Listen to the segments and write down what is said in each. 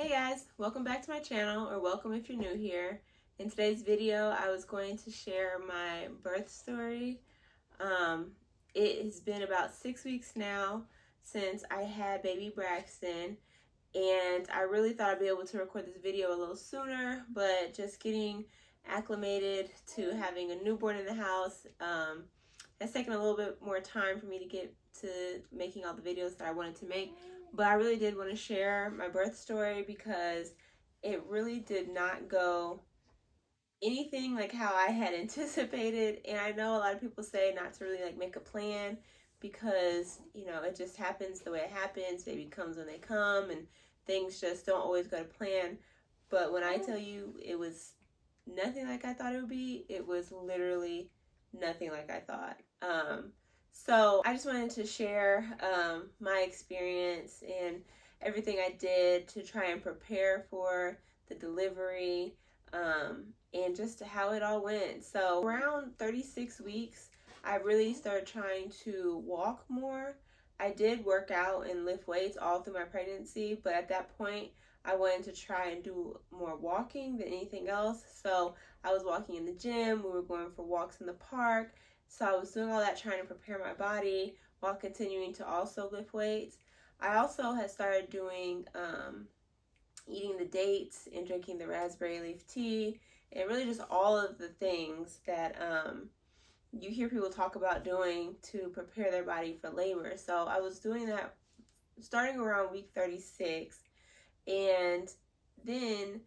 Hey guys, welcome back to my channel, or welcome if you're new here. In today's video, I was going to share my birth story. It has been about 6 weeks now since I had baby Braxton, and I really thought I'd be able to record this video a little sooner, but just getting acclimated to having a newborn in the house has taken a little bit more time for me to get to making all the videos that I wanted to make. But I really did want to share my birth story because it really did not go anything like how I had anticipated. And I know a lot of people say not to really like make a plan because, it just happens the way it happens. Baby comes when they come and things just don't always go to plan. But when I tell you it was nothing like I thought it would be, it was literally nothing like I thought. So I just wanted to share my experience and everything I did to try and prepare for the delivery and just how it all went. So around 36 weeks, I really started trying to walk more. I did work out and lift weights all through my pregnancy, but at that point, I wanted to try and do more walking than anything else. So I was walking in the gym, we were going for walks in the park. So I was doing all that trying to prepare my body while continuing to also lift weights. I also had started doing eating the dates and drinking the raspberry leaf tea and really just all of the things that you hear people talk about doing to prepare their body for labor. So I was doing that starting around week 36, and then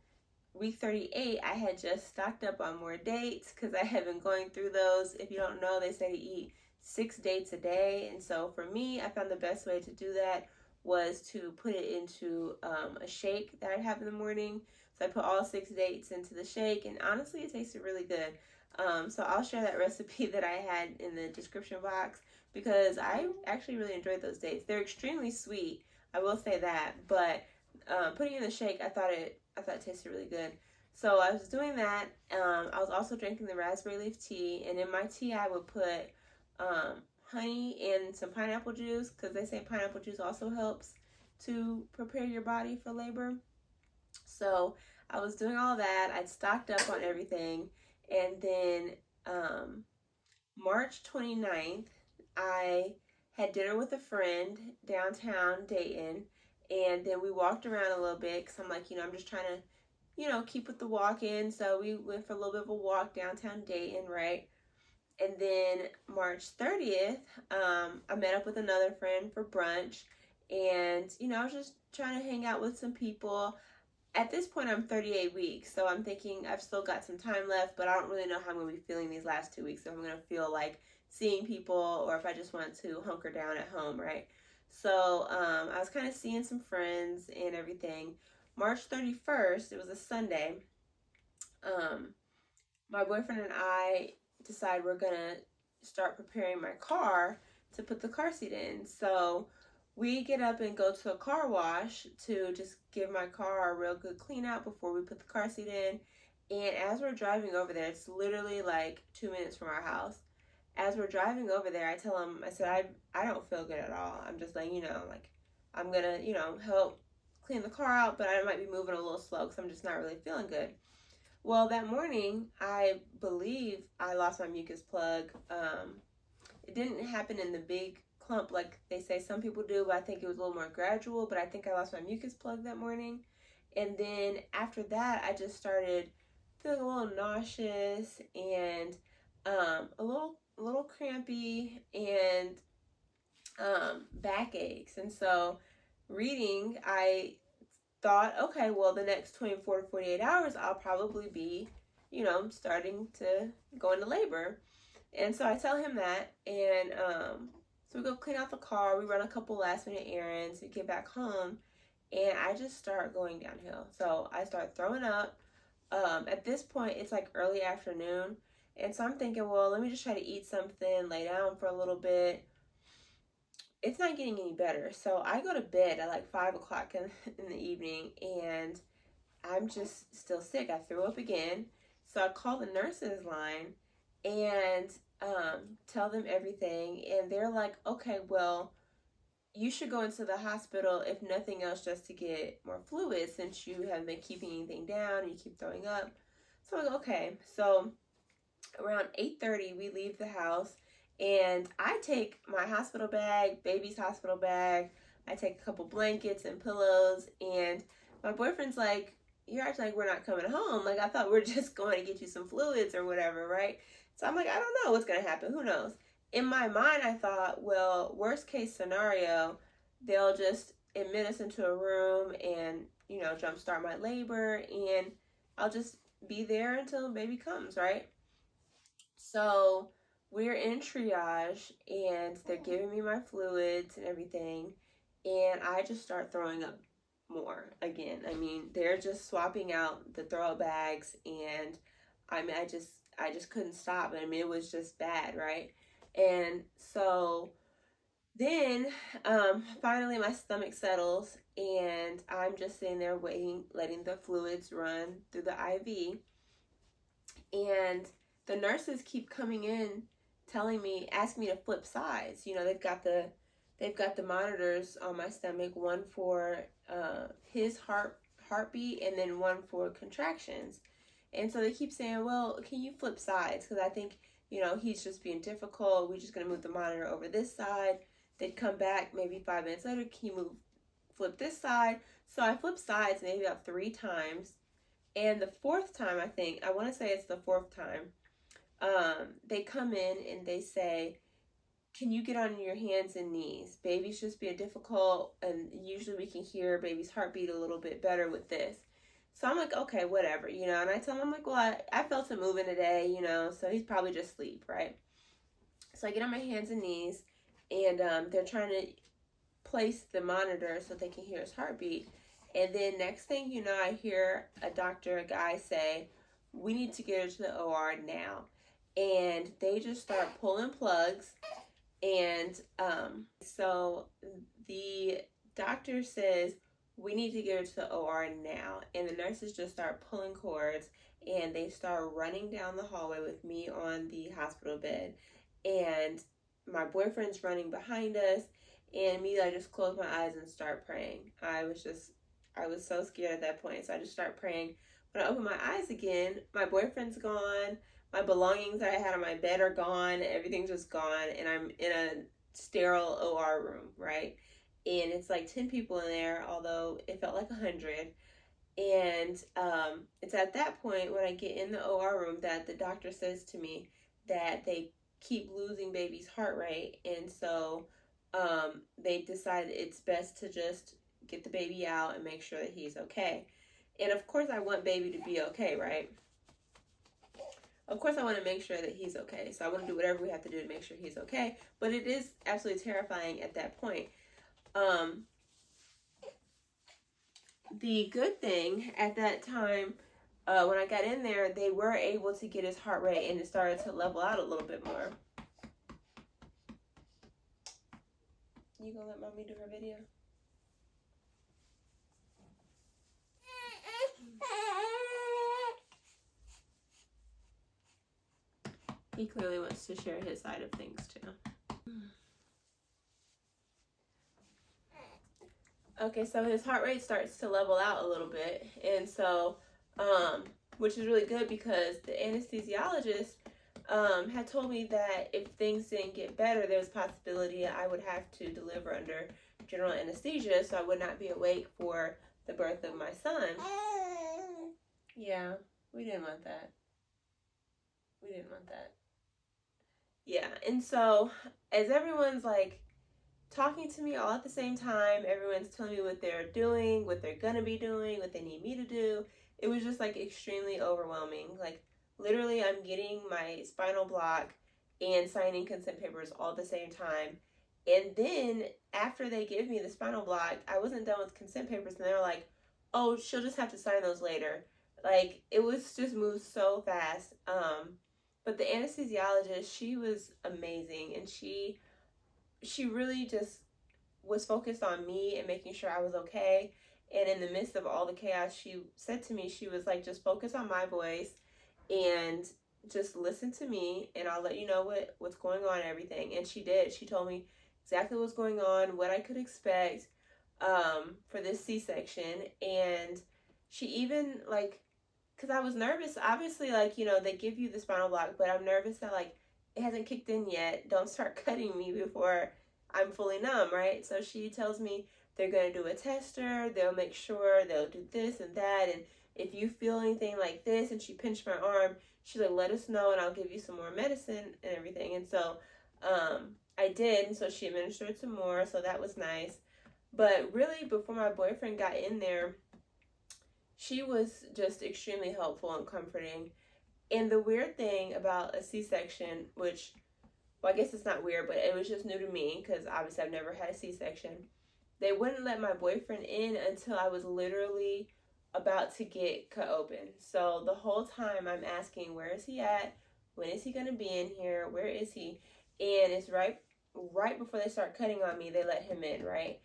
week 38, I had just stocked up on more dates because I had been going through those. If you don't know, they say to eat 6 dates a day. And so for me, I found the best way to do that was to put it into a shake that I'd have in the morning. So I put all 6 dates into the shake, and honestly, it tasted really good. So I'll share that recipe that I had in the description box because I actually really enjoyed those dates. They're extremely sweet, I will say that, but putting in the shake, I thought it tasted really good. So I was doing that. I was also drinking the raspberry leaf tea, and in my tea I would put honey and some pineapple juice because they say pineapple juice also helps to prepare your body for labor. So I was doing all that. I'd stocked up on everything, and then March 29th, I had dinner with a friend downtown Dayton, and then we walked around a little bit because I'm like, I'm just trying to, keep with the walk-in. So we went for a little bit of a walk downtown Dayton, right? And then March 30th, I met up with another friend for brunch, and, I was just trying to hang out with some people. At this point, I'm 38 weeks, so I'm thinking I've still got some time left, but I don't really know how I'm going to be feeling these last 2 weeks. If I'm going to feel like seeing people or if I just want to hunker down at home, right? So I was kind of seeing some friends and everything. March 31st, it was a Sunday, my boyfriend and I decided we're going to start preparing my car to put the car seat in. So we get up and go to a car wash to just give my car a real good clean out before we put the car seat in. And as we're driving over there, it's literally like 2 minutes from our house. As we're driving over there, I tell him, I said, I don't feel good at all. I'm just letting you know, like, I'm going to, help clean the car out, but I might be moving a little slow because I'm just not really feeling good. Well, that morning, I believe I lost my mucus plug. It didn't happen in the big clump like they say some people do, but I think it was a little more gradual. But I think I lost my mucus plug that morning. And then after that, I just started feeling a little nauseous and a little crampy and back aches. And so reading, I thought, okay, well, the next 24 to 48 hours, I'll probably be, starting to go into labor. And so I tell him that, and so we go clean out the car, we run a couple last minute errands, we get back home, and I just start going downhill. So I start throwing up. At this point, it's like early afternoon, and so I'm thinking, well, let me just try to eat something, lay down for a little bit. It's not getting any better. So I go to bed at like 5 o'clock in the evening, and I'm just still sick. I threw up again. So I call the nurses line and tell them everything. And they're like, okay, well, you should go into the hospital, if nothing else, just to get more fluid since you haven't been keeping anything down and you keep throwing up. So I was like, okay. So around 8:30, we leave the house, and I take my hospital bag, baby's hospital bag. I take a couple blankets and pillows, and my boyfriend's like, you're acting like we're not coming home. Like, I thought we are just going to get you some fluids or whatever, right? So I'm like, I don't know what's going to happen. Who knows? In my mind, I thought, well, worst case scenario, they'll just admit us into a room and, you know, jumpstart my labor, and I'll just be there until baby comes, right? So we're in triage, and they're giving me my fluids and everything, and I just start throwing up more again. I mean, they're just swapping out the throw up bags, and I mean, I just couldn't stop. I mean, it was just bad, right? And so then finally my stomach settles, and I'm just sitting there waiting, letting the fluids run through the IV. And the nurses keep coming in telling me, asking me to flip sides. You know, they've got the monitors on my stomach, one for his heartbeat and then one for contractions. And so they keep saying, well, can you flip sides? Because I think, you know, he's just being difficult. We're just going to move the monitor over this side. They'd come back maybe 5 minutes later. Can you flip this side? So I flipped sides maybe about 3 times. And the 4th time, I want to say it's the 4th time, they come in and they say, can you get on your hands and knees? Baby's just being difficult, and usually we can hear baby's heartbeat a little bit better with this. So I'm like, okay, whatever, you know, and I tell him, I'm like, well, I felt him moving today, you know, so he's probably just asleep, right? So I get on my hands and knees, and they're trying to place the monitor so they can hear his heartbeat. And then next thing you know, I hear a guy say, we need to get her to the OR now. And they just start pulling plugs. And so the doctor says, we need to get her to the OR now. And the nurses just start pulling cords, and they start running down the hallway with me on the hospital bed. And my boyfriend's running behind us. And me, I just close my eyes and start praying. I was so scared at that point. So I just start praying. When I open my eyes again, my boyfriend's gone. My belongings that I had on my bed are gone. Everything's just gone. And I'm in a sterile OR room, right? And it's like 10 people in there, although it felt like 100. And it's at that point when I get in the OR room that the doctor says to me that they keep losing baby's heart rate. And so they decided it's best to just get the baby out and make sure that he's okay. And of course I want baby to be okay, right? Of course I want to make sure that he's okay. So I want to do whatever we have to do to make sure he's okay. But it is absolutely terrifying at that point. The good thing at that time, when I got in there, they were able to get his heart rate, and it started to level out a little bit more. You gonna let mommy do her video? He clearly wants to share his side of things too. Okay, so his heart rate starts to level out a little bit, and so, which is really good because the anesthesiologist had told me that if things didn't get better, there was a possibility I would have to deliver under general anesthesia, so I would not be awake for the birth of my son. Yeah, we didn't want that. We didn't want that. Yeah, and so as everyone's like talking to me all at the same time, everyone's telling me what they're doing, what they're gonna be doing, what they need me to do. It was just like extremely overwhelming. Like literally I'm getting my spinal block and signing consent papers all at the same time. And then after they give me the spinal block, I wasn't done with consent papers, and they're like, oh, she'll just have to sign those later. Like it was just moved so fast. But the anesthesiologist, she was amazing, and she really just was focused on me and making sure I was okay. And in the midst of all the chaos, she said to me, she was like, just focus on my voice and just listen to me, and I'll let you know what's going on and everything. And she did. She told me exactly what's going on, what I could expect for this C-section. And she even, like, because I was nervous, obviously, like, you know, they give you the spinal block, but I'm nervous that, like, it hasn't kicked in yet. Don't start cutting me before I'm fully numb, right? So she tells me they're going to do a tester, they'll make sure, they'll do this and that, and if you feel anything like this, and she pinched my arm, she's like, let us know and I'll give you some more medicine and everything. And so I did, and so she administered some more, so that was nice. But really, before my boyfriend got in there, she was just extremely helpful and comforting. And the weird thing about a C-section, which, well, I guess it's not weird, but it was just new to me because obviously I've never had a C-section. They wouldn't let my boyfriend in until I was literally about to get cut open. So the whole time I'm asking, where is he at? When is he going to be in here? Where is he? And it's right before they start cutting on me, they let him in, right?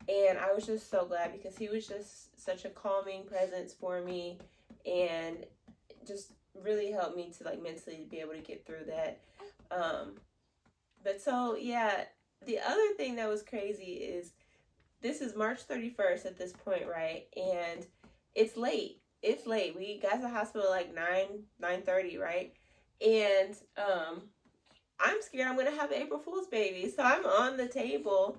And I was just so glad because he was just such a calming presence for me and just really helped me to, like, mentally be able to get through that. But so, yeah, the other thing that was crazy is this is March 31st at this point, right? And it's late. It's late. We got to the hospital like 9:30, right? And I'm scared I'm gonna have an April Fool's baby. So I'm on the table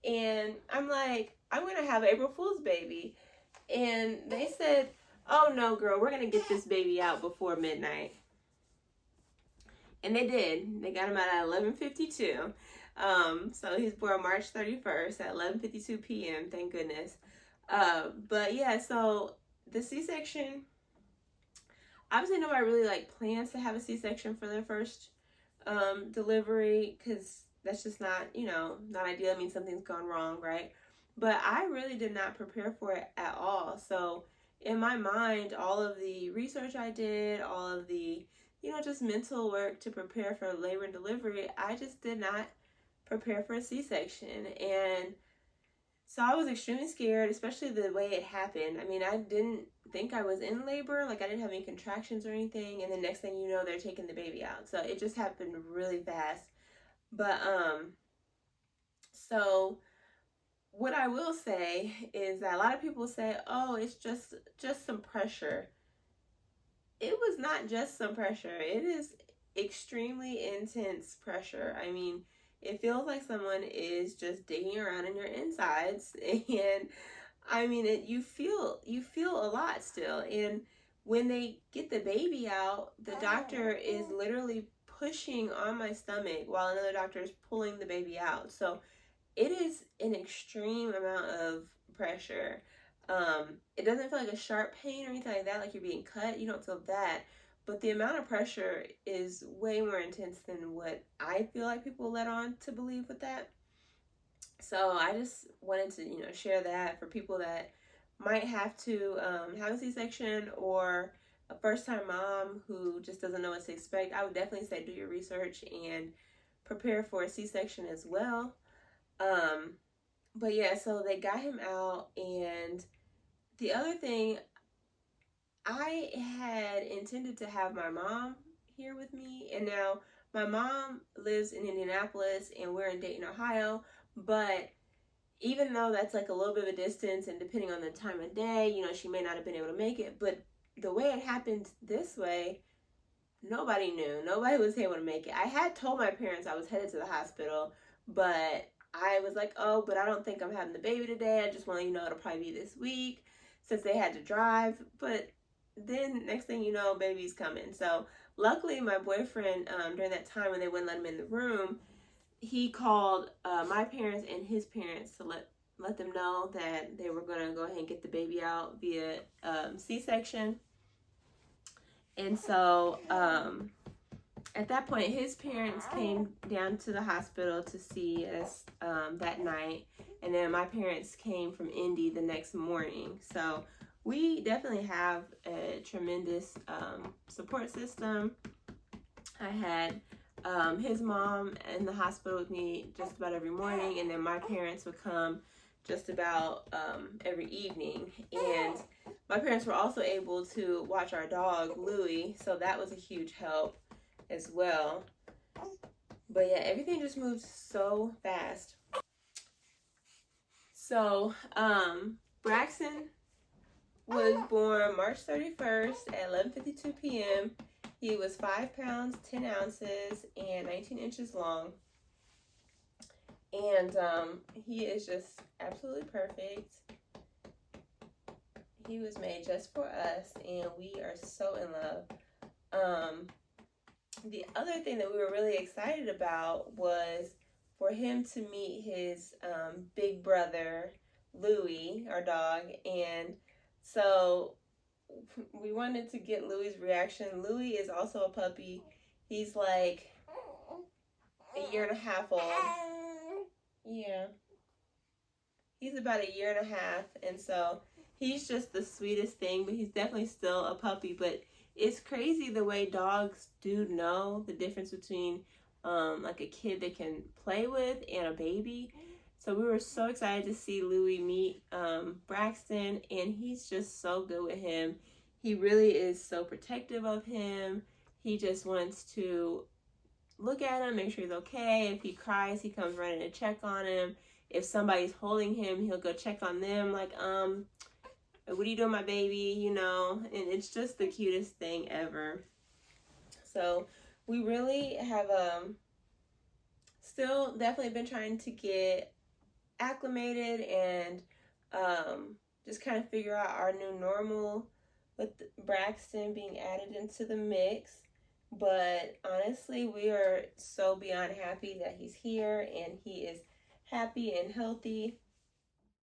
and I'm like, I'm gonna have an April Fool's baby. And they said, oh no, girl, we're gonna get this baby out before midnight. And they did. They got him out at 11:52. So he's born March 31st at 11:52 p.m. Thank goodness. But yeah, so the C-section, obviously nobody really like plans to have a C-section for their first delivery, because that's just not, you know, not ideal. I mean, something's gone wrong, right? But I really did not prepare for it at all. So in my mind, all of the research I did, all of the, you know, just mental work to prepare for labor and delivery, I just did not prepare for a C-section. And so I was extremely scared, especially the way it happened. I mean, I didn't think I was in labor, like I didn't have any contractions or anything, and the next thing you know, they're taking the baby out. So it just happened really fast. But so what I will say is that a lot of people say, oh, it's just some pressure. It was not just some pressure. It is extremely intense pressure. I mean, it feels like someone is just digging around in your insides, and I mean, you feel a lot still. And when they get the baby out, the doctor is literally pushing on my stomach while another doctor is pulling the baby out. So it is an extreme amount of pressure. It doesn't feel like a sharp pain or anything like that, like you're being cut. You don't feel that. But the amount of pressure is way more intense than what I feel like people let on to believe with that. So I just wanted to, you know, share that for people that might have to have a C-section, or a first-time mom who just doesn't know what to expect. I would definitely say do your research and prepare for a C-section as well. But yeah, so they got him out, and the other thing, I had intended to have my mom here with me, and now my mom lives in Indianapolis and we're in Dayton, Ohio, but even though that's like a little bit of a distance, and depending on the time of day, you know, she may not have been able to make it, but the way it happened this way, nobody knew. Nobody was able to make it. I had told my parents I was headed to the hospital, but I was like, oh, but I don't think I'm having the baby today. I just want to let you know it'll probably be this week, since they had to drive. But then next thing you know, baby's coming. So luckily my boyfriend, during that time when they wouldn't let him in the room, he called my parents and his parents to let them know that they were going to go ahead and get the baby out via C-section. And so at that point, his parents came down to the hospital to see us that night, and then my parents came from Indy the next morning. So we definitely have a tremendous support system. I had his mom in the hospital with me just about every morning, and then my parents would come just about every evening. And my parents were also able to watch our dog, Louie, so that was a huge help as well. But yeah, everything just moved so fast. So, Braxton was born March 31st at 11:52 p.m. He was 5 pounds, 10 ounces, and 19 inches long. And he is just absolutely perfect. He was made just for us, and we are so in love. The other thing that we were really excited about was for him to meet his big brother, Louie, our dog. And so we wanted to get Louie's reaction. Louie is also a puppy. He's like a year and a half old. Yeah. He's about a year and a half, and so he's just the sweetest thing, but he's definitely still a puppy. But it's crazy the way dogs do know the difference between like a kid they can play with and a baby. So we were so excited to see Louie meet Braxton, and he's just so good with him. He really is so protective of him. He just wants to look at him, make sure he's okay. If he cries, he comes running to check on him. If somebody's holding him, he'll go check on them, like, what are you doing, my baby? You know, and it's just the cutest thing ever. So we really have still definitely been trying to get acclimated and just kind of figure out our new normal with Braxton being added into the mix. But honestly, we are so beyond happy that he's here and he is happy and healthy.